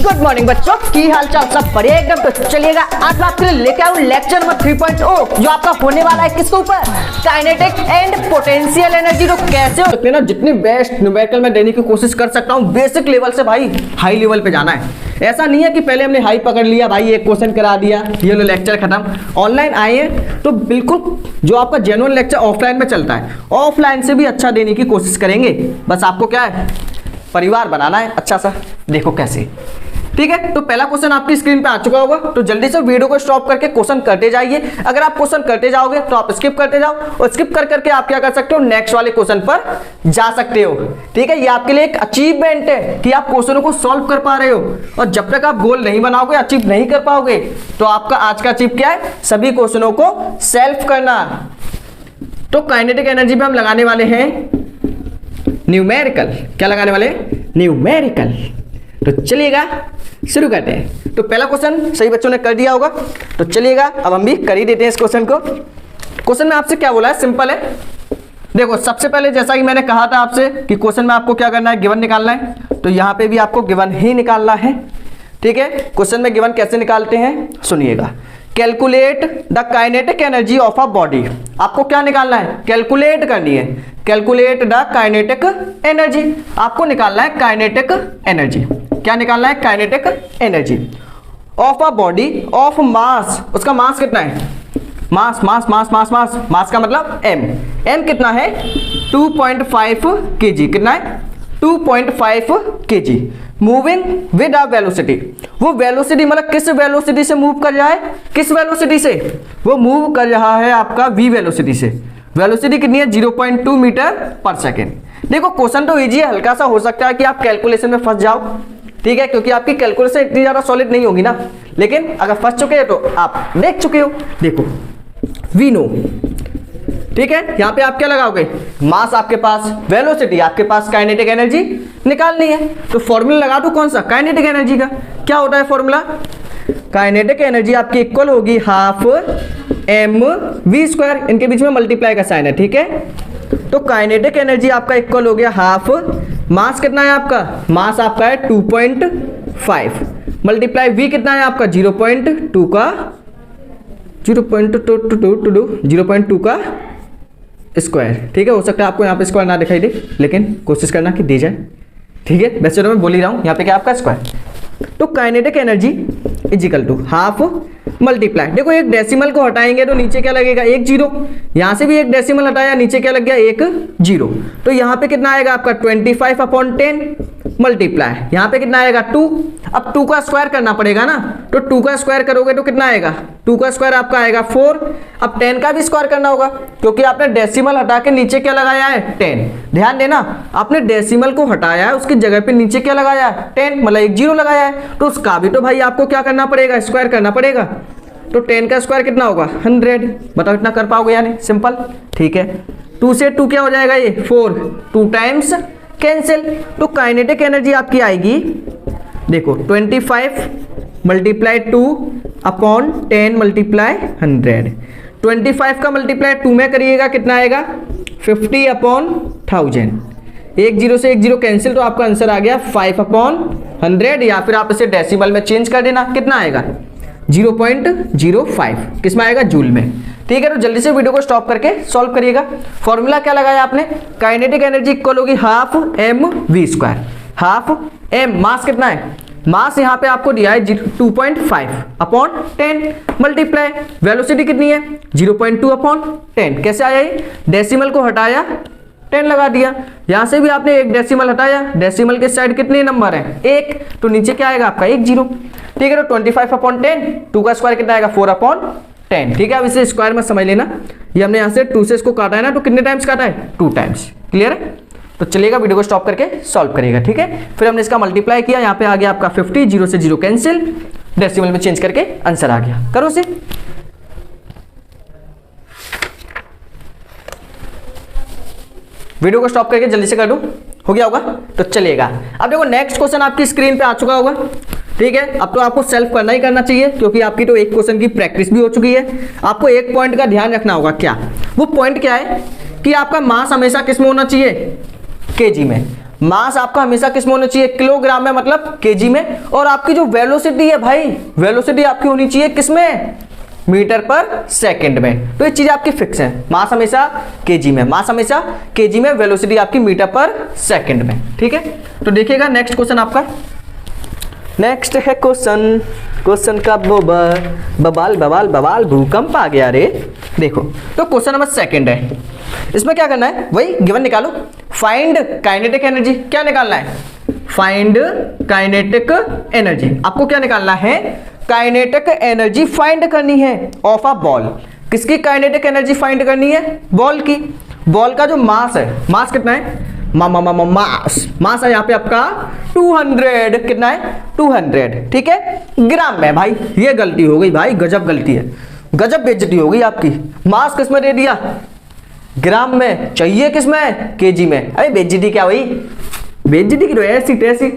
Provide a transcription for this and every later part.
Good morning बच्चों, की हाल चाल? सब बढ़िया एकदम। तो चलिएगा आज मैं आपके लिए लेके आऊं लेक्चर नंबर 3.0 जो आपका होने वाला है किसके ऊपर? Kinetic and potential energy. तो कैसे हो सकते हैं ना, जितनी बेस्ट न्यूमेरिकल में देने की कोशिश कर सकता हूं, बेसिक लेवल से भाई हाई लेवल पे जाना है। ऐसा नहीं है कि पहले हमने हाई पकड़ लिया भाई, एक क्वेश्चन करा दिया, ये लो लेक्चर खत्म। ऑनलाइन आए हैं तो बिल्कुल जो आपका जेन्युइन लेक्चर ऑफलाइन में चलता है, ऑफलाइन से भी अच्छा देने की कोशिश करेंगे। बस आपको क्या है, परिवार बनाना है अच्छा सा। देखो कैसे, ठीक है। तो पहला क्वेश्चन आपकी स्क्रीन पे आ चुका होगा, तो जल्दी से वीडियो को स्टॉप करके क्वेश्चन करते जाइए। अगर आप क्वेश्चन करते जाओगे तो आप स्किप करते जाओ, और स्किप कर करके आप क्या कर सकते हो, नेक्स्ट वाले क्वेश्चन पर जा सकते हो। ठीक है, ये आपके लिए एक अचीवमेंट है कि आप क्वेश्चनों को सॉल्व कर पा रहे हो। और जब तक आप गोल नहीं बनाओगे, अचीव नहीं कर पाओगे, तो आपका आज का अचीव क्या है, सभी क्वेश्चनों को सॉल्व करना। तो काइनेटिक एनर्जी पे हम लगाने वाले हैं न्यूमेरिकल। क्या लगाने वाले हैं? न्यूमेरिकल। तो चलिएगा शुरू करते हैं। तो पहला क्वेश्चन सही बच्चों ने कर दिया होगा, तो चलिएगा अब हम भी कर ही देते हैं इस क्वेश्चन को। क्वेश्चन में आपसे क्या बोला है, सिंपल है। देखो सबसे पहले जैसा कि मैंने कहा था आपसे कि क्वेश्चन में आपको क्या करना है, गिवन निकालना है। तो यहाँ पे भी आपको गिवन ही निकालना है। ठीक है, क्वेश्चन में गिवन कैसे निकालते हैं सुनिएगा। Calculate the kinetic energy of a body. आपको क्या निकालना है, कैलकुलेट करनी है। कैलकुलेट द काइनेटिक एनर्जी, आपको निकालना है काइनेटिक एनर्जी। क्या निकालना है, kinetic energy of a body of mass. उसका मास कितना है, मास मास मास मास मास मास का मतलब m। m कितना है, 2.5 kg। कितना है, 2.5 kg। Moving with a velocity. वो वेलोसिटी मतलब किस वेलोसिटी से मूव कर रहा है, किस वेलोसिटी से वो मूव कर रहा है, आपका v वेलोसिटी से। वेलोसिटी कितनी है, 0.2 मीटर पर सेकेंड। देखो क्वेश्चन तो इजी है, हल्का सा हो सकता है कि आप कैलकुलेशन में फंस जाओ। ठीक है, क्योंकि आपकी कैलकुलेशन इतनी ज्यादा सॉलिड नहीं होगी ना, लेकिन अगर फंस चुके हैं तो आप देख चुके हो। देखो वी नो, ठीक है, यहां पे आप क्या लगाओगे, मास आपके पास, वेलोसिटी आपके पास, काइनेटिक एनर्जी निकालनी है। तो फॉर्मूला लगा दो, कौन सा, काइनेटिक एनर्जी का। क्या होता है फॉर्मूला, काइनेटिक एनर्जी आपकी इक्वल होगी हाफ एम वी स्क्वायर। इनके बीच में मल्टीप्लाई का साइन है, ठीक है। तो काइनेटिक एनर्जी आपका इक्वल हो गया हाफ, मास कितना है आपका, मास आपका है 2.5 मल्टीप्लाई वी कितना है आपका 0.2 का 0.2 का स्क्वायर। ठीक है, हो सकता है आपको यहाँ पे स्क्वायर ना दिखाई दे, लेकिन कोशिश करना कि दे जाए। ठीक है, वैसे तो मैं बोल ही रहा हूँ, यहाँ पे क्या आपका स्क्वायर। तो kinetic energy is equal to half multiply, देखो एक डेसिमल को हटाएंगे तो नीचे क्या लगेगा, एक जीरो। यहां से भी एक डेसिमल हटाया, नीचे क्या लग गया, एक जीरो। तो यहां पे कितना आएगा आपका 25/10 मल्टीप्लाई, यहां पे कितना आएगा 2। अब 2 का स्क्वायर करना पड़ेगा ना, तो 2 का स्क्वायर करोगे तो कितना आएगा, 2 का स्क्वायर आपका आएगा 4। अब 10 का भी स्क्वायर करना होगा, क्योंकि आपने डेसिमल हटा के नीचे क्या लगाया है, 10। ध्यान देना, आपने डेसिमल को हटाया है, उसकी जगह पे नीचे क्या लगाया है, 10, मतलब एक जीरो लगाया है। तो उसका भी तो भाई आपको क्या करना पड़ेगा, स्क्वायर करना पड़ेगा। तो 10 का स्क्वायर कितना होगा, 100। बताओ इतना कर पाओगे या नहीं, सिंपल। ठीक है, 2 से 2 क्या हो जाएगा, ये 4, 2 टाइम्स कैंसिल। तो काइनेटिक एनर्जी आपकी आएगी, देखो 25 मल्टीप्लाई 2 अपॉन 10 मल्टीप्लाई 100। 25 का मल्टीप्लाई 2 में करिएगा, कितना आएगा 50/1000। एक जीरो से एक जीरो कैंसिल, तो आपका आंसर आ गया 5/100। या फिर आप इसे डेसिमल में चेंज कर देना, कितना आएगा 0.05। किसमें आएगा, जूल में। ठीक है, तो जल्दी से वीडियो को स्टॉप करके सॉल्व करिएगा। फॉर्मूला क्या लगाया आपने, काइनेटिक एनर्जी इक्वल होगी half m v square. Half m, mass कितना है, मास यहाँ पे आपको दिया है 2.5/10 मल्टीप्लाई वेलोसिटी कितनी है 0.2/10। कैसे आया ये, डेसिमल को हटाया 10 लगा दिया, यहां से भी आपने एक डेसिमल हटाया, डेसिमल के साइड कितने नंबर है, 1, तो नीचे क्या आएगा आपका 1 जीरो। ठीक है, तो 25/10, 2 का स्क्वायर कितना आएगा 4/10। ठीक है, अब इसे स्क्वायर में समझ लेना, ये हमने यहां से 2 से इसको काटा है ना, तो कितने टाइम्स काटा है, 2 टाइम्स। क्लियर है, तो चलिएगा वीडियो को स्टॉप करके सॉल्व करिएगा। ठीक है, फिर हमने इसका मल्टीप्लाई किया, यहाँ पे आ गया आपका 50, 0 से 0 कैंसिल, डेसिमल में चेंज करके आंसर आ गया। करो से, वीडियो को स्टॉप करके जल्दी से कर दूं, हो गया होगा। तो चलिएगा अब देखो नेक्स्ट क्वेश्चन आपकी स्क्रीन पे आ चुका होगा। ठीक है, अब तो आपको सेल्फ करना ही करना चाहिए, क्योंकि आपकी तो एक क्वेश्चन की प्रैक्टिस भी हो चुकी है। आपको एक पॉइंट का ध्यान रखना होगा, क्या वो पॉइंट क्या है कि आपका मास हमेशा किस में होना चाहिए, केजी में। मास आपका हमेशा किस में होना चाहिए, किलोग्राम में, मतलब केजी में। और आपकी जो वेलोसिटी है भाई, वेलोसिटी आपकी होनी चाहिए किसमें, मीटर पर सेकंड में। तो ये चीज आपकी फिक्स है, मास हमेशा केजी में, मास हमेशा केजी में, वेलोसिटी आपकी मीटर पर सेकंड में। ठीक है, तो देखिएगा नेक्स्ट क्वेश्चन आपका, नेक्स्ट है क्वेश्चन, क्वेश्चन का बवाल बवाल बवाल भूकंप आ गया रे। देखो तो क्वेश्चन नंबर सेकंड है, इसमें क्या करना है, वही गिवन निकालो, फाइंड काइनेटिक एनर्जी। क्या निकालना है, फाइंड काइनेटिक एनर्जी। आपको क्या निकालना है, काइनेटिक एनर्जी फाइंड करनी है ऑफ अ बॉल। किसकी काइनेटिक एनर्जी फाइंड करनी है, बॉल की। बॉल का जो मास है, मास कितना है, मास है यहाँ पे आपका 200, कितना है 200, ठीक है, ग्राम में। भाई ये गलती हो गई भाई, गजब गलती है, गजब बेइज्जती हो गई आपकी। मास किस में दे दिया, ग्राम में, चाहिए किस में, केजी में। अरे बेइज्जती क्या हुई, बेइज्जती की तो ऐसी तैसी,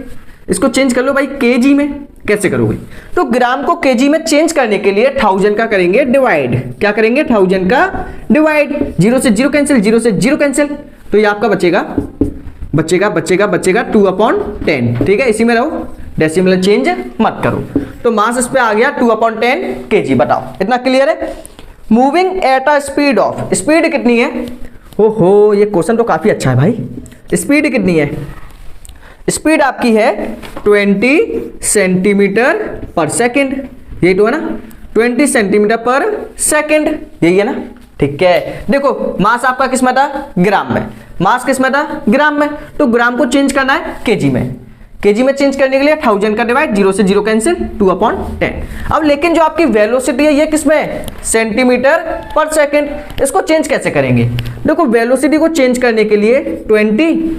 इसको चेंज कर लो भाई केजी में। कैसे करोगे, तो ग्राम को केजी में चेंज करने के लिए 1000 का करेंगे डिवाइड। क्या करेंगे, 1000 का डिवाइड, 0 से 0 कैंसिल, 0 से 0 कैंसिल, तो ये आपका बचेगा 2/10। ठीक है, इसी में रहो, डेसिमल चेंज मत करो। तो मास इस पे आ गया 2/10 केजी। बताओ, इतना क्लियर है। Moving at a speed of, speed कितनी है, ओहो ये क्वेश्चन तो काफी अच्छा है भाई। स्पीड कितनी है, स्पीड आपकी है 20 सेंटीमीटर पर सेकेंड, यही तो है ना, 20 सेंटीमीटर पर सेकेंड, यही है ना। ठीक है, देखो मास आपका किस में था, ग्राम में, मास किस में था, ग्राम में। तो ग्राम को चेंज करना है केजी में, केजी में चेंज करने के लिए 1000 का डिवाइड, 0 से 0 कैंसिल, 2/10। अब लेकिन जो आपकी वेलोसिटी है ये किसमें, सेंटीमीटर पर सेकेंड। इसको चेंज कैसे करेंगे, देखो वेलोसिटी को चेंज करने के लिए 20,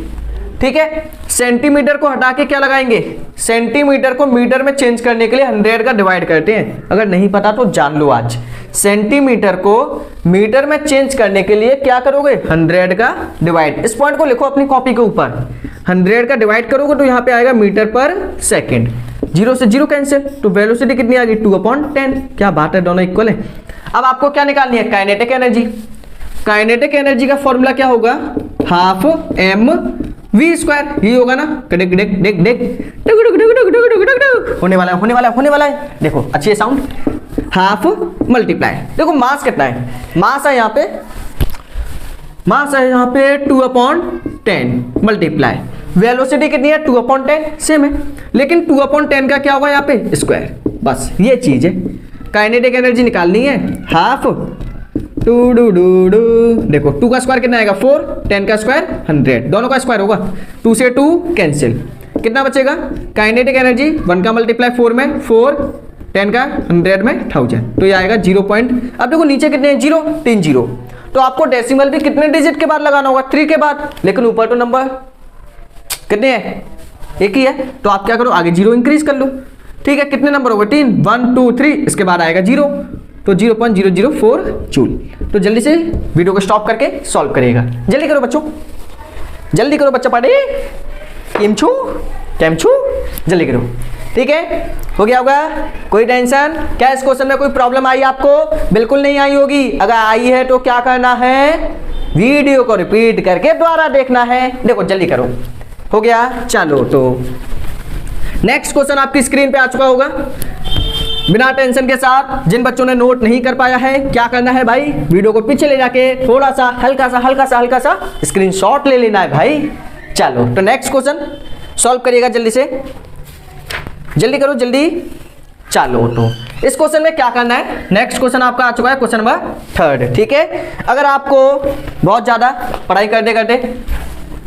ठीक है, सेंटीमीटर को हटा के क्या लगाएंगे, सेंटीमीटर को मीटर में चेंज करने के लिए 100 का डिवाइड करते हैं। अगर नहीं पता तो जान लो आज, सेंटीमीटर को मीटर में चेंज करने के लिए क्या करोगे, 100 का डिवाइड। इस पॉइंट को लिखो अपनी कॉपी के ऊपर, 100 का डिवाइड करोगे तो यहां पे आएगा मीटर पर सेकेंड, 0 से 0 कैंसिल, तो वेलोसिटी कितनी आ गई, 2/10। क्या बात है, दोनों इक्वल है। अब आपको क्या निकालनी है, काइनेटिक एनर्जी। काइनेटिक एनर्जी का फॉर्मूला क्या होगा, हाफ mv², ये होगा ना, डिग डिग डिग डिग होने वाला है, होने वाला है, होने वाला है। देखो अच्छी साउंड, हाफ मल्टीप्लाई, देखो मास कितना है, मास है यहाँ पे, मास है यहाँ पे 2/10 मल्टीप्लाई, वेलोसिटी कितनी है 2/10, सेम है, लेकिन 2/10 का क्या होगा यहाँ पे, स्क्वायर। बस ये चीज है, काइनेटिक एनर्जी निकालनी है, हाफ देखो 2 का स्क्वायर कितना आएगा 4, 10 का स्क्वायर 100, दोनों का स्क्वायर होगा, 2 से 2 कैंसिल, कितना बचेगा, काइनेटिक एनर्जी 1 का मल्टीप्लाई 4 में 4, 10 का 100 में 1000, तो ये आएगा 0. अब देखो नीचे कितने हैं, 0, 3 0, तो आपको डेसिमल भी कितने डिजिट के बाद लगाना होगा, 3 के बाद, लेकिन ऊपर तो नंबर कितने हैं, एक ही है, तो आप क्या करो आगे 0 इंक्रीज कर लो। ठीक है, कितने नंबर हो गए, 3, 1 2 3, इसके बाद आएगा 0, तो 0.004 जूल। तो जल्दी से वीडियो को स्टॉप करके सॉल्व करिएगा, जल्दी करो बच्चों, जल्दी करो बच्चा पढ़े, केम छू जल्दी करो। ठीक है, हो गया होगा, कोई टेंशन, क्या इस क्वेश्चन में कोई प्रॉब्लम आई आपको, बिल्कुल नहीं आई होगी। अगर आई है तो क्या करना है, वीडियो को रिपीट करके दोबारा देखना है। देखो जल्दी करो, हो गया, चलो तो नेक्स्ट क्वेश्चन आपकी स्क्रीन पे आ चुका होगा। बिना टेंशन के साथ, जिन बच्चों ने नोट नहीं कर पाया है, क्या करना है भाई, वीडियो को पीछे ले जाके थोड़ा सा हल्का सा स्क्रीनशॉट ले लेना है भाई। चलो तो नेक्स्ट क्वेश्चन सॉल्व करिएगा जल्दी से, जल्दी करो जल्दी। चलो तो इस क्वेश्चन में क्या करना है, नेक्स्ट क्वेश्चन आपका आ चुका है, क्वेश्चन नंबर 3। ठीक है, अगर आपको बहुत ज्यादा पढ़ाई करते करते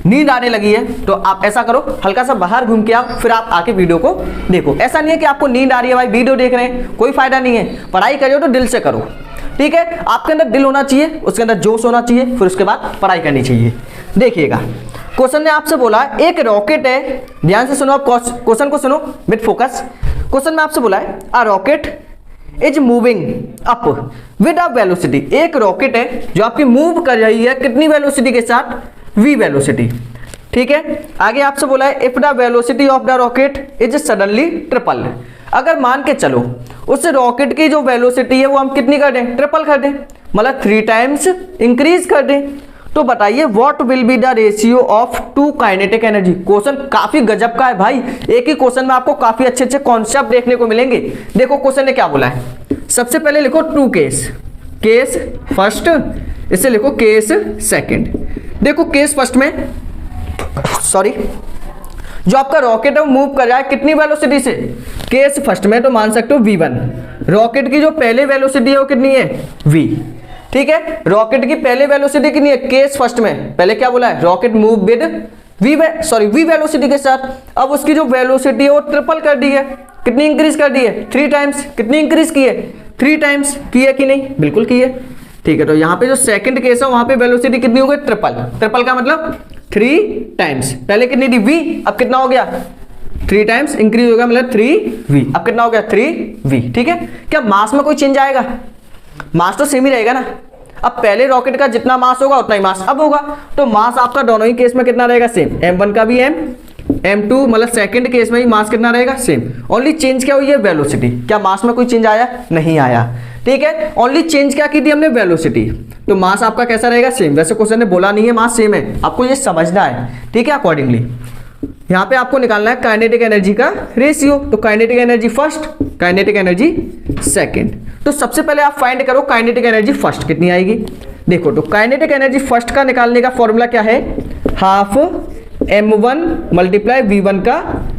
नींद आने लगी है तो आप ऐसा करो, हल्का सा बाहर घूम के आओ, फिर आप आके वीडियो को देखो। ऐसा नहीं है कि आपको नींद आ रही है भाई वीडियो देख रहे हैं, कोई फायदा नहीं है। पढ़ाई करो तो दिल से करो, ठीक है, आपके अंदर दिल होना चाहिए, उसके अंदर जोश होना चाहिए, फिर उसके बाद पढ़ाई करनी चाहिए। देखिएगा क्वेश्चन ने आपसे बोला एक रॉकेट है, ध्यान से सुनो, आप क्वेश्चन को सुनो विद फोकस। क्वेश्चन में आपसे बोला है a rocket is moving up with a velocity, एक रॉकेट है जो आपकी मूव कर रही है कितनी वेलोसिटी के साथ, v वेलोसिटी। ठीक है, आगे आपसे बोला है if the velocity of the rocket is suddenly triple, अगर मान के चलो उस रॉकेट की जो वेलोसिटी है वो हम कितनी कर दें, ट्रिपल कर दें, मतलब 3 टाइम्स इंक्रीज कर दें, तो बताइए what will be the ratio of two kinetic energy. Question काफी गजब का है भाई, एक ही क्वेश्चन में आपको काफी अच्छे अच्छे कॉन्सेप्ट देखने को मिलेंगे। देखो क्वेश्चन ने क्या बोला है, सबसे पहले लिखो टू केस, केस फर्स्ट, इसे लिखो केस सेकंड। देखो केस फर्स्ट में सॉरी जो आपका रॉकेट है वो मूव कर रहा है कितनी वेलोसिटी से, केस फर्स्ट में तो मान सकते हो v1। रॉकेट की जो पहले वेलोसिटी है वो कितनी है v, ठीक है। रॉकेट की पहले वेलोसिटी कितनी है केस फर्स्ट में, पहले क्या बोला है rocket move with v velocity के साथ। अब उसकी जो वेलोसिटी है वो ट्रिपल कर दी है, कितनी इंक्रीज कर दी है 3 टाइम्स, कितनी इंक्रीज की है 3 टाइम्स, की है कि नहीं, बिल्कुल की है, ठीक है। तो यहाँ पे जो सेकंड केस है वहां पे वेलोसिटी कितनी हो गई ट्रिपल, ट्रिपल का मतलब 3 टाइम्स, पहले कितनी थी v, अब कितना हो गया 3 टाइम्स इंक्रीज हो गया मतलब 3v, अब कितना हो गया 3v, ठीक है। क्या मास में कोई चेंज आएगा, मास तो सेम ही रहेगा ना। अब पहले रॉकेट का जितना मास होगा उतना ही मास अब होगा, तो मास आपका दोनों ही केस में कितना रहेगा सेम, m1 का भी m2 मतलब सेकंड केस में ही मास कितना रहेगा सेम। ओनली चेंज क्या हुई है वेलोसिटी, क्या मास में कोई चेंज आया नहीं आया, ठीक है। ओनली चेंज क्या की थी हमने वेलोसिटी, तो मास आपका कैसा रहेगा सेम। वैसे क्वेश्चन ने बोला नहीं है मास सेम है, आपको ये समझना है, ठीक है। अकॉर्डिंगली यहाँ पे आपको निकालना है काइनेटिक एनर्जी का रेशियो, तो kinetic energy first, kinetic energy second. तो सबसे पहले आप फाइंड करो काइनेटिक एनर्जी फर्स्ट कितनी आएगी। देखो तो काइनेटिक एनर्जी फर्स्ट का निकालने का फॉर्मूला क्या है, हाफ m1 मल्टीप्लाई v1 का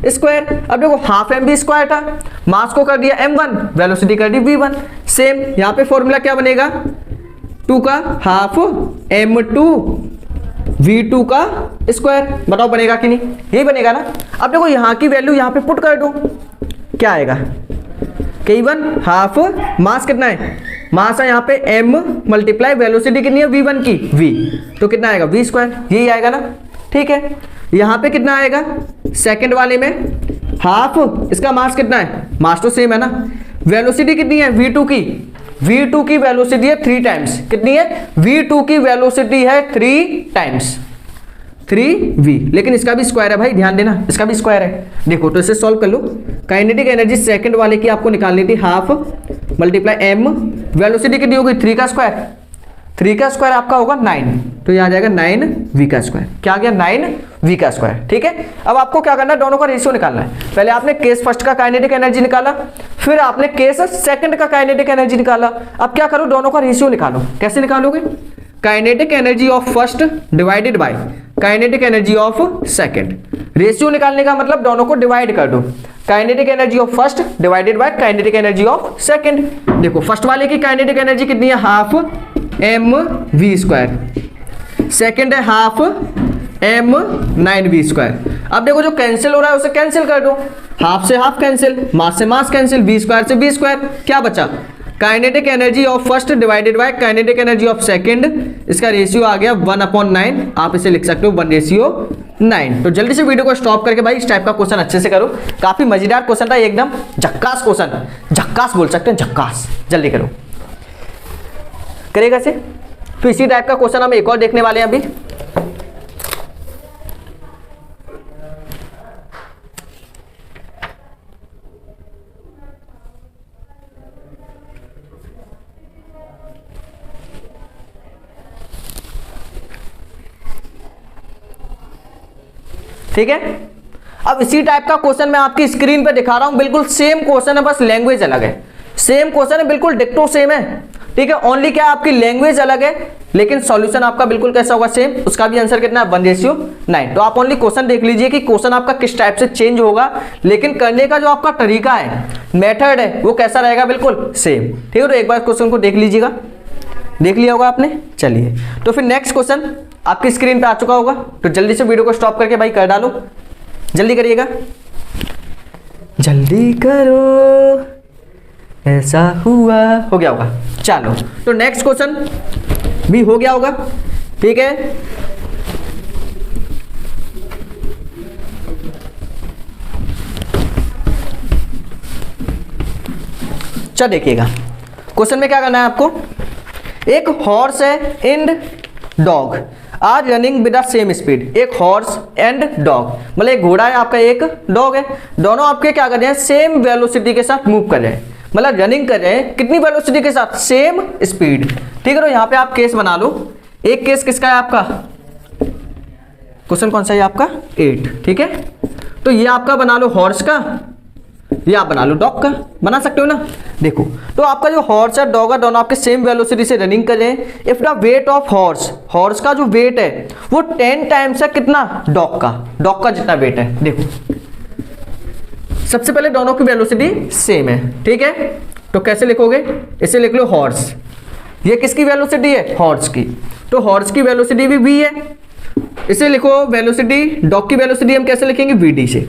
स्क्वायर। अब देखो हाफ m भी स्क्वायर था, मास को कर दिया m1, वेलोसिटी कर दी v1, सेम यहाँ पे फॉर्मूला क्या बनेगा 2 का हाफ m2 v2 का स्क्वायर। बताओ बनेगा कि नहीं, यही बनेगा ना। अब देखो यहाँ की वैल्यू यहाँ पे पुट कर दो, क्या आएगा k1 हाफ मास कितना है, मास है यहाँ पे m मल्टीप्लाई वेलोसिटी कितनी है v1 की v, तो कितना आएगा v स्क्वायर, यही आएगा ना, ठीक है। यहाँ पे कितना आएगा सेकंड वाले में हाफ, इसका मास कितना है, मास तो सेम है ना, वेलोसिटी कितनी है v2 की, v2 की वेलोसिटी है 3 टाइम्स, कितनी है v2 की वेलोसिटी है 3 टाइम्स 3v, लेकिन इसका भी स्क्वायर है भाई, ध्यान देना इसका भी स्क्वायर है। देखो तो इसे सॉल्व कर लो, काइनेटिक एनर्जी सेकंड वाले की आपको निकालनी थी हाफ मल्टीप्लाई m, वेलोसिटी कितनी होगी 3 का स्क्वायर, 3 का स्क्वायर आपका होगा 9, तो यह आ जाएगा 9v का स्क्वायर, क्या आ गया 9v का स्क्वायर, ठीक है। अब आपको क्या करना है, दोनों का रेशियो निकालना है। पहले आपने केस फर्स्ट का काइनेटिक एनर्जी निकाला, फिर आपने केस सेकंड का काइनेटिक एनर्जी निकाला। अब क्या करो, दोनों का रेशियो निकालो। कैसे निकालोगे, kinetic energy of first divided by kinetic energy of second. Ratio निकालने का मतलब दोनों को डिवाइड कर दो, kinetic energy of first divided by kinetic energy of second. देखो फर्स्ट वाले की काइनेटिक एनर्जी कितनी है, हाफ mv स्क्वायर, सेकंड है हाफ m 9v स्क्वायर। अब देखो जो कैंसिल हो रहा है उसे कैंसिल कर दो, हाफ से हाफ कैंसिल, मास से मास कैंसिल, v स्क्वायर से v स्क्वायर, क्या बचा kinetic energy of first divided by kinetic energy of second, इसका रेशियो आ गया 1/9, आप इसे लिख सकते हो 1:9। तो जल्दी से वीडियो को स्टॉप करके भाई इस टाइप का क्वेश्चन अच्छे से करो, काफी मजेदार क्वेश्चन था, एकदम झक्कास क्वेश्चन, झक्कास बोल सकते हैं, झक्कास। जल्दी करो, करेगा से। तो इसी टाइप का क्वेश्चन हम एक और देखने वाले हैं अभी। ठीक है, अब इसी टाइप का क्वेश्चन मैं आपकी स्क्रीन पे दिखा रहा हूं, बिल्कुल सेम क्वेश्चन है, बस लैंग्वेज अलग है। सेम क्वेश्चन है, बिल्कुल डिक्टो सेम है, ठीक है। ओनली क्या आपकी लैंग्वेज अलग है, लेकिन सॉल्यूशन आपका बिल्कुल कैसा होगा सेम। उसका भी आंसर कितना है 1:9। तो आप ओनली क्वेश्चन देख लीजिए कि क्वेश्चन आपका किस टाइप से चेंज होगा, लेकिन करने का जो आपका तरीका है, मेथड है, वो कैसा रहेगा, बिल्कुल सेम, ठीक है। तो एक बार क्वेश्चन को देख लीजिएगा, देख लिया होगा आपने। चलिए तो फिर नेक्स्ट क्वेश्चन आपकी स्क्रीन पे आ चुका होगा, तो जल्दी से वीडियो को स्टॉप करके भाई कर डालो, जल्दी करिएगा, जल्दी करो, ऐसा हुआ, हो गया होगा। चलो तो नेक्स्ट क्वेश्चन भी हो गया होगा, ठीक है। चल देखिएगा, क्वेश्चन में क्या करना है आपको, एक हॉर्स है and dog are running with the same speed. एक हॉर्स एंड डॉग मतलब एक घोड़ा है आपका, एक डॉग है, दोनों आपके क्या कर रहे हैं, सेम वेलोसिटी के साथ मूव कर रहे हैं, मतलब रनिंग कर रहे हैं, कितनी वेलोसिटी के साथ, सेम स्पीड, ठीक है। तो यहाँ पे आप केस बना लो, एक केस किसका है आपका, क्वेश्चन कौन सा है आपका 8, ठीक है। तो ये आपका बना लो हॉर्स का, ये आप बना लो डॉग का, बना सकते हो ना। देखो तो आपका जो हॉर्स है डॉग है दोनों आपके सेम वेलोसिटी से रनिंग कर रहे हैं। If the weight of horse का जो वेट है वो 10 टाइम्स है कितना, डॉग का जितना वेट है। देखो सबसे पहले दोनों की वेलोसिटी सेम है, ठीक है। तो कैसे लिखोगे, इसे लिख लो हॉर्स, ये किसकी वेलोसिटी है, हॉर्स की, तो हॉर्स की वेलोसिटी भी v है। इसे लिखो वेलोसिटी, डॉग की वेलोसिटी हम कैसे लिखेंगे, vd से,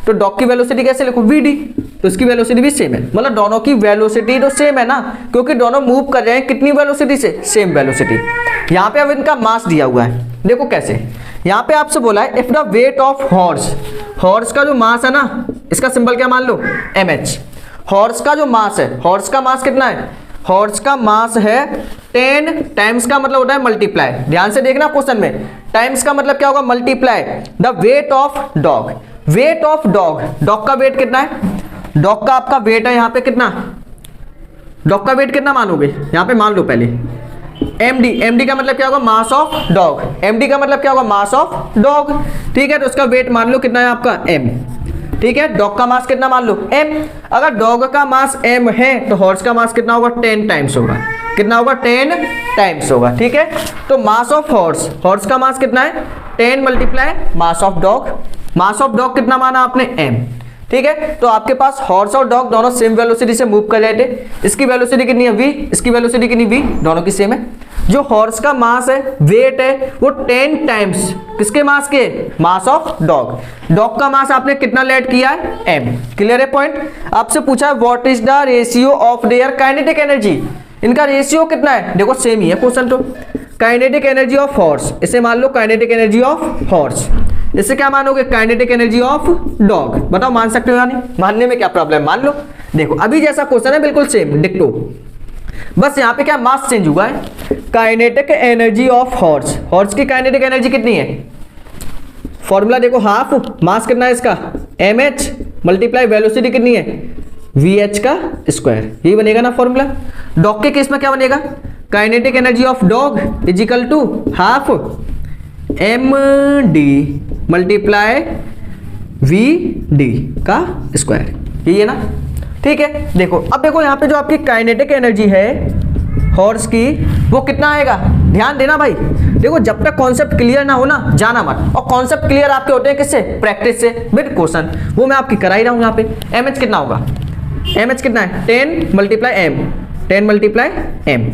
तो डॉग की वेलोसिटी कैसे लिखो, vd, तो इसकी वेलोसिटी भी सेम है। मतलब दोनों की वेलोसिटी तो सेम है ना, क्योंकि दोनों मूव कर रहे हैं कितनी वेलोसिटी से, सेम वेलोसिटी। यहाँ पे अब इनका मास दिया हुआ है, देखो कैसे, यहाँ पे आपसे बोला है if the weight of horse का जो मास है ना, इसका सिंबल क्या मान लो, mh। हॉर्स का जो मास है, हॉर्स का मास कितना है, हॉर्स का मास है 10 टाइम्स का मतलब होता है मल्टीप्लाई, ध्यान से देखना क्वेश्चन में, टाइम्स का मतलब क्या होगा, multiply the weight of dog. Weight of dog का वेट कितना है, डॉग का आपका वेट है यहाँ पे कितना, डॉग का वेट कितना मानोगे, यहाँ पे मान लो पहले md का मतलब क्या होगा, मास ऑफ डॉग, md का मतलब क्या होगा, मास ऑफ डॉग, ठीक है। तो उसका वेट मान लो कितना है आपका m, ठीक है। डॉग का मास कितना मान लो m, अगर डॉग का मास m है तो हॉर्स का मास कितना होगा, 10 टाइम्स होगा, कितना होगा, 10 टाइम्स होगा, ठीक है। तो मास ऑफ हॉर्स का मास कितना है, 10 मल्टीप्लाई मास ऑफ डॉग कितना माना आपने, m, ठीक है। तो आपके पास हॉर्स और डॉग दोनों सेम वेलोसिटी से मूव कर रहे थे, इसकी वेलोसिटी कितनी है v, इसकी वेलोसिटी कितनी v, दोनों की सेम है। जो हॉर्स का मास है, वेट है, वो 10 टाइम्स किसके मास के, मास ऑफ डॉग का मास आपने कितना लेट किया है, m, क्लियर है पॉइंट। आपसे पूछा है what is the ratio of their kinetic energy, इनका रेशियो कितना है, देखो सेम ही है क्वेश्चन। तो काइनेटिक एनर्जी ऑफ हॉर्स, इसे मान लो काइनेटिक एनर्जी ऑफ हॉर्स, इसे क्या मानोगे, काइनेटिक एनर्जी ऑफ डॉग, बताओ मान सकते हो या नहीं, मानने में क्या प्रॉब्लम, मान लो। देखो अभी जैसा क्वेश्चन है बिल्कुल सेम डिक्टो, बस यहाँ पे क्या मास चेंज हुआ है। काइनेटिक एनर्जी ऑफ हॉर्स की काइनेटिक एनर्जी कितनी है, फॉर्मूला देखो, हाफ मास कितना है इसका mh मल्टीप्लाई वेलोसिटी कितनी है, vh का स्क्वायर, यही बनेगा ना फॉर्मूला। डॉग के केस में क्या बनेगा, kinetic energy of dog is equal to half md multiply vd का स्क्वायर, यही है ना, ठीक है। देखो अब देखो यहाँ पे जो आपकी काइनेटिक एनर्जी है हॉर्स की, वो कितना आएगा, ध्यान देना भाई। देखो जब तक कॉन्सेप्ट क्लियर ना हो ना, जाना मत, और कॉन्सेप्ट क्लियर आपके होते हैं किससे, प्रैक्टिस से, विद क्वेश्चन, वो मैं आपकी करा ही रहा हूँ। यहाँ पे mh कितना होगा, mh कितना है 10 multiply m, 10 multiply m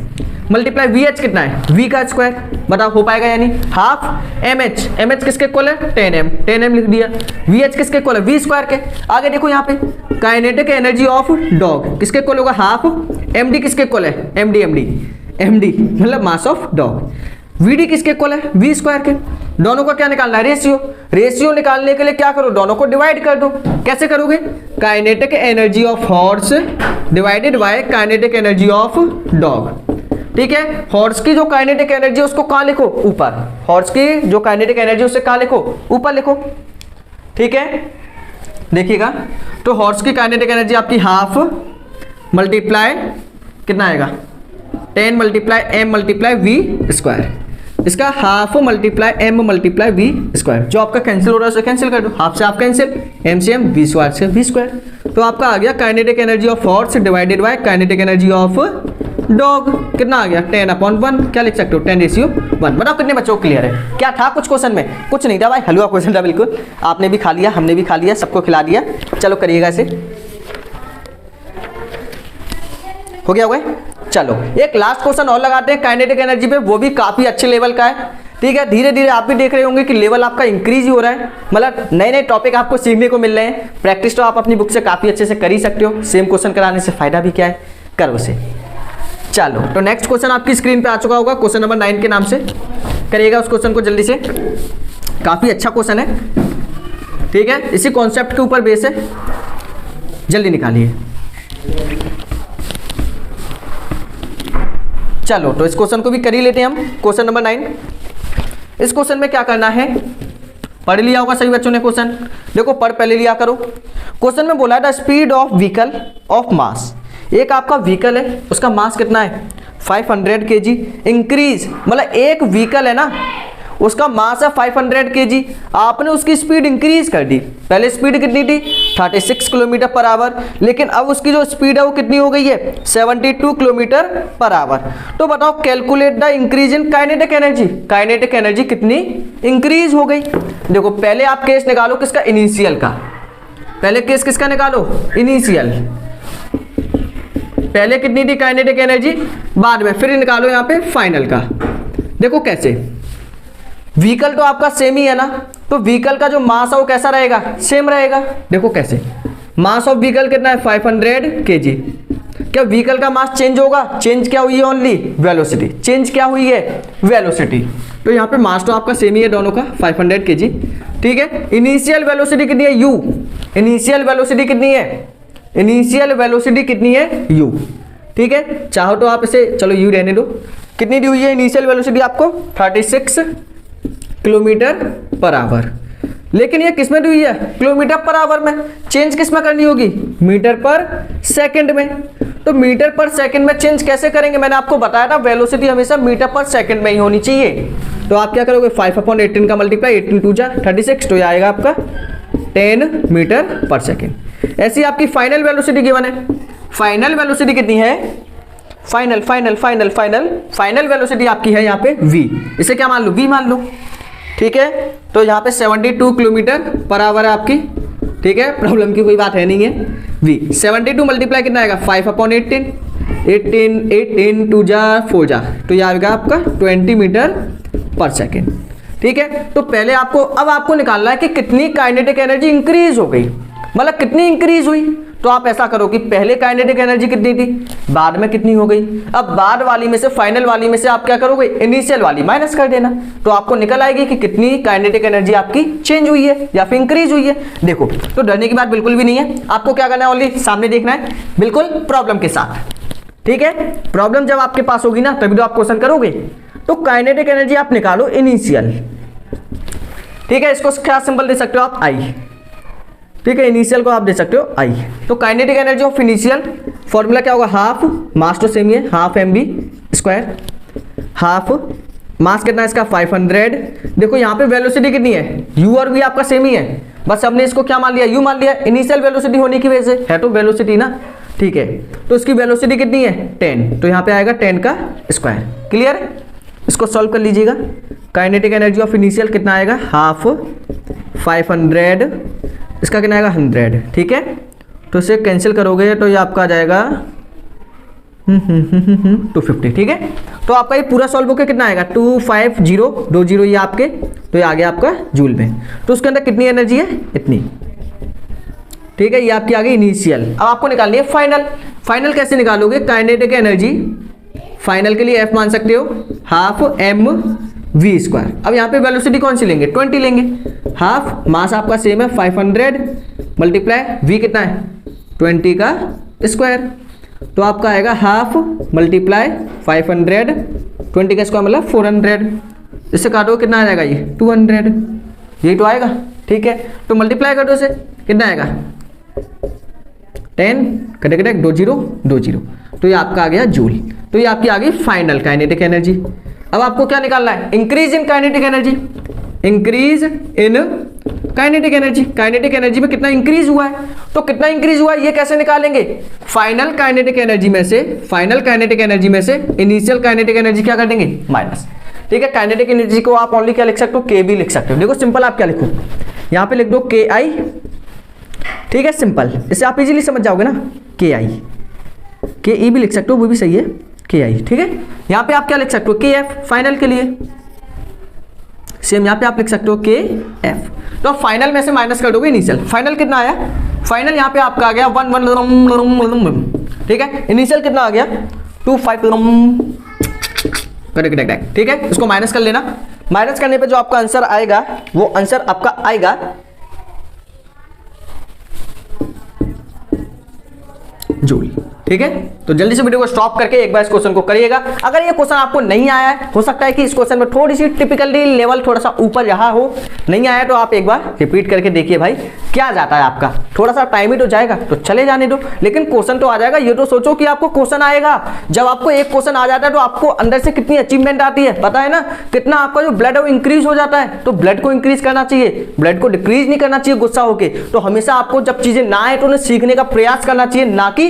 multiply vh कितना है, v का स्क्वायर, बताओ हो पाएगा यानी, हाफ mh किसके इक्वल है, 10m लिख दिया, vh किसके इक्वल है, v स्क्वायर के। आगे देखो यहाँ पे काइनेटिक एनर्जी ऑफ डॉग किसके इक्वल होगा, हाफ md किसके इक्वल है, md मतलब मास ऑफ डॉग, vd किसके इक्वल है, v स्क्वायर के। दोनों का क्या निकालना है, रेशियो निकालने के लिए क्या करो, दोनों को डिवाइड कर दो। कैसे करोगे, kinetic energy of horse divided by kinetic energy of dog, ठीक है। हॉर्स की जो काइनेटिक एनर्जी है उसको कहाँ लिखो, ऊपर, हॉर्स की जो काइनेटिक एनर्जी उसे कहाँ लिखो, ऊपर लिखो, ठीक है। देखिएगा तो हॉर्स की काइनेटिक एनर्जी आपकी हाफ मल्टीप्लाई कितना आएगा, 10 multiply m multiply v square, इसका half multiply m multiply v square, जो आपका कैंसिल हो रहा है उसे कैंसिल कर दो, हाफ से हाफ कैंसिल, m से m, v स्क्वायर से v स्क्वायर। तो आपका आ गया kinetic energy of horse divided by kinetic energy of dog, कितना आ गया 10/1, क्या लिख सकते हो 10:1। बताओ कितने बच्चों को क्लियर है, क्या था कुछ क्वेश्चन में, कुछ नहीं था भाई, हलवा क्वेश्चन था बिल्कुल, आपने भी खा लिया, हमने भी खा लिया, सबको खिला दिया। चलो करिएगा इसे, हो गया होगा। चलो एक लास्ट क्वेश्चन और लगाते हैं काइनेटिक एनर्जी पे, वो भी काफी अच्छे लेवल का है, ठीक है। धीरे धीरे आप भी देख रहे होंगे कि लेवल आपका इंक्रीज ही हो रहा है, मतलब नए नए टॉपिक आपको सीखने को मिल रहे हैं। प्रैक्टिस तो आप अपनी बुक से काफी अच्छे से कर ही सकते हो, सेम क्वेश्चन कराने से फायदा भी क्या है, करो उसे। चलो तो नेक्स्ट क्वेश्चन आपकी स्क्रीन पे आ चुका होगा, क्वेश्चन नंबर 9 के नाम से, करिएगा उस क्वेश्चन को जल्दी से, काफी अच्छा क्वेश्चन है, ठीक है। इसी कॉन्सेप्ट के ऊपर बेस है, जल्दी निकालिए। चलो तो इस क्वेश्चन को भी कर ही लेते हैं हम, क्वेश्चन नंबर 9। इस क्वेश्चन में क्या करना है, पढ़ लिया होगा सभी बच्चों ने क्वेश्चन, देखो पढ़ पहले लिया करो। क्वेश्चन में बोला है the speed of vehicle of mass, एक आपका व्हीकल है उसका मास कितना है 500 kg इंक्रीज, मतलब एक व्हीकल है ना, उसका मास है 500 kg, आपने उसकी स्पीड इंक्रीज कर दी। पहले स्पीड कितनी थी 36 किलोमीटर पर आवर, लेकिन अब उसकी जो स्पीड है वो कितनी हो गई है 72 किलोमीटर पर आवर। तो बताओ calculate the increase in kinetic energy, kinetic energy कितनी इंक्रीज हो गई। देखो पहले आप केस निकालो किसका, इनिशियल का, पहले केस किसका निकालो, इनिशियल, पहले कितनी थी काइनेटिक एनर्जी, बाद में फिर निकालो यहाँ पे फाइनल का। देखो कैसे, व्हीकल तो आपका सेम ही है ना, तो व्हीकल का जो मास है वो कैसा रहेगा, सेम रहेगा। देखो कैसे, मास ऑफ व्हीकल कितना है 500 kg, क्या व्हीकल का मास चेंज होगा, चेंज क्या हुई है, ओनली वेलोसिटी, चेंज क्या हुई है, वेलोसिटी। तो यहाँ पे मास तो आपका सेम ही है दोनों का 500 kg, ठीक है। इनिशियल वेलोसिटी कितनी है, u, इनिशियल वेलोसिटी कितनी है, इनिशियल वेलोसिटी कितनी है, u, ठीक है। चाहो तो आप इसे चलो u रहने दो, कितनी दी हुई है इनिशियल वेलोसिटी आपको 36 किलोमीटर पर आवर, लेकिन ये किस में दी हुई है, किलोमीटर पर आवर में, चेंज किस में करनी होगी, मीटर पर सेकंड में। तो मीटर पर सेकंड में चेंज कैसे करेंगे, मैंने आपको बताया था वेलोसिटी हमेशा मीटर पर सेकंड में ही होनी चाहिए। तो आप क्या करोगे 5/18 का मल्टीप्लाई, 18 2 जा 36, तो ये आएगा आपका 10 मीटर पर सेकंड। ऐसी आपकी फाइनल वेलोसिटी गिवन है। फाइनल वेलोसिटी कितनी है, final final final final final velocity आपकी है यहाँ पे v, इसे क्या मान लो, v मान लो, ठीक है। तो यहाँ पे 72 किलोमीटर पर आवर है आपकी, ठीक है, प्रॉब्लम की कोई बात है नहीं है। v 72 मल्टीप्लाई कितना आएगा 5/18, 18 2 जा 4 जा, तो यह आएगा आपका 20 मीटर पर सेकेंड, ठीक है। तो पहले आपको, अब आपको निकालना है कि कितनी काइनेटिक एनर्जी इंक्रीज हो गई, मतलब कितनी इंक्रीज हुई। तो आप ऐसा करो कि पहले काइनेटिक एनर्जी कितनी थी, बाद में कितनी हो गई। अब बाद वाली में से, फाइनल वाली में से आप क्या करोगे, इनिशियल वाली माइनस कर देना, तो आपको निकल आएगी कि कितनी काइनेटिक एनर्जी आपकी चेंज हुई है या फिर इंक्रीज हुई है। देखो, तो डरने की बात बिल्कुल भी नहीं है, आपको क्या करना है, ओनली सामने देखना है, बिल्कुल प्रॉब्लम के साथ, ठीक है। प्रॉब्लम जब आपके पास होगी ना तभी तो आप क्वेश्चन करोगे। तो काइनेटिक एनर्जी आप निकालो इनिशियल, ठीक है, इसको क्या सिंबल दे सकते हो आप, आई, ठीक है, इनिशियल को आप दे सकते हो आई। तो kinetic energy of initial formula क्या होगा, हाफ, मास तो सेम ही है, हाफ mv स्क्वायर, हाफ मास कितना है इसका 500। देखो यहाँ पे वेलोसिटी कितनी है, u और v आपका सेम ही है, बस हमने इसको क्या मान लिया, u मान लिया, इनिशियल वेलोसिटी होने की वजह से, है तो वेलोसिटी ना, ठीक है। तो इसकी वेलोसिटी कितनी है 10, तो यहाँ पे आएगा 10 का स्क्वायर, क्लियर है। इसको सॉल्व कर लीजिएगा, काइनेटिक एनर्जी ऑफ इनिशियल कितना आएगा, हाफ 500, इसका कितना आएगा 100, ठीक है। तो इसे कैंसिल करोगे तो ये आपका आ जाएगा 250, ठीक है। तो आपका ये पूरा सॉल्व होकर कितना आएगा 25020 ये आपके, तो ये आ गया आपका जूल में। तो उसके अंदर कितनी एनर्जी है, इतनी, ठीक है। ये आपकी आ गई इनिशियल। अब आपको निकालनी है फाइनल। फाइनल कैसे निकालोगे, काइनेटिक एनर्जी फाइनल के लिए F मान सकते हो, हाफ mv स्क्वायर। अब यहाँ पे वेलोसिटी कौन सी लेंगे, 20 लेंगे, हाफ मास आपका सेम है 500 मल्टीप्लाई v कितना है 20 का स्क्वायर, तो आपका आएगा हाफ मल्टीप्लाई 500, 20 का स्क्वायर मतलब 400, इससे काटो कितना आ जाएगा ये 200, यही तो आएगा, ठीक है। तो मल्टीप्लाई कर दो इसे, कितना आएगा 10 कटे कटे 20, तो ये आपका आ गया जूल। तो ये आपकी आ गई फाइनल काइनेटिक एनर्जी। अब आपको क्या निकालना है, increase in kinetic energy, increase in kinetic energy, kinetic energy में कितना इंक्रीज हुआ है, तो कितना इंक्रीज हुआ है ये कैसे निकालेंगे, फाइनल काइनेटिक एनर्जी में से, फाइनल काइनेटिक एनर्जी में से इनिशियल काइनेटिक एनर्जी क्या कर देंगे माइनस, ठीक है। काइनेटिक एनर्जी को आप ओनली क्या लिख सकते हो, के भी लिख सकते हो। देखो सिंपल, आप क्या लिखो यहाँ पे लिख दो के आई, ठीक है, सिंपल, इसे आप इजीली समझ जाओगे ना, के आई, के ई भी लिख सकते हो, वो भी सही है, के आई, ठीक है। यहाँ पे आप क्या लिख सकते हो, के एफ फाइनल के लिए, सेम यहाँ पे आप लिख सकते हो के एफ। तो फाइनल में से माइनस कर दोगे इनिशियल, फाइनल कितना आया, फाइनल यहाँ पे आपका आ गया 1, ठीक है। इनिशियल कितना आ गया 25, ठीक है। इसको माइनस कर लेना, माइनस करने पे जो आपका आंसर आएगा वो आंसर आपका आएगा जूल। ठीक है, तो जल्दी से वीडियो को स्टॉप करके एक बार इस क्वेश्चन को करिएगा। अगर ये क्वेश्चन आपको नहीं आया है, हो सकता है कि इस क्वेश्चन में थोड़ी सी टिपिकली लेवल थोड़ा सा ऊपर रहा हो, नहीं आया तो आप एक बार रिपीट करके देखिए भाई क्या जाता है आपका। थोड़ा सा टाइम ही तो जाएगा तो चले जाने दो, लेकिन क्वेश्चन तो आ जाएगा। ये तो सोचो कि आपको क्वेश्चन आएगा, जब आपको एक क्वेश्चन आ जाता है तो आपको अंदर से कितनी अचीवमेंट आती है पता है ना, कितना आपका जो ब्लड है वो इंक्रीज हो जाता है। तो ब्लड को इंक्रीज करना चाहिए, ब्लड को डिक्रीज नहीं करना चाहिए गुस्सा होके। तो हमेशा आपको जब चीजें ना आए तो उन्हें सीखने का प्रयास करना चाहिए, ना कि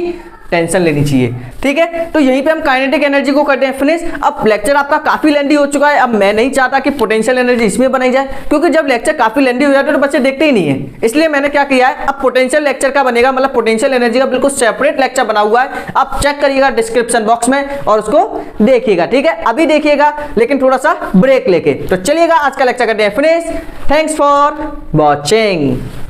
टेंशन लेनी चाहिए। ठीक है, तो यहीं पे हम काइनेटिक एनर्जी को करते हैं फिनिश। अब लेक्चर आपका काफी लेंदी हो चुका है, अब मैं नहीं चाहता कि पोटेंशियल एनर्जी इसमें बनाई जाए, क्योंकि जब लेक्चर काफी लेंदी हो जाता है तो बच्चे देखते ही नहीं है। इसलिए मैंने क्या किया है, अब पोटेंशियल लेक्चर का बनेगा, मतलब पोटेंशियल एनर्जी का बिल्कुल सेपरेट लेक्चर बना हुआ है। आप चेक करिएगा डिस्क्रिप्शन बॉक्स में और उसको देखिएगा। ठीक है, अभी देखिएगा लेकिन थोड़ा सा ब्रेक लेके। तो चलिएगा आज का लेक्चर करते हैं फिनिश। Thanks for watching.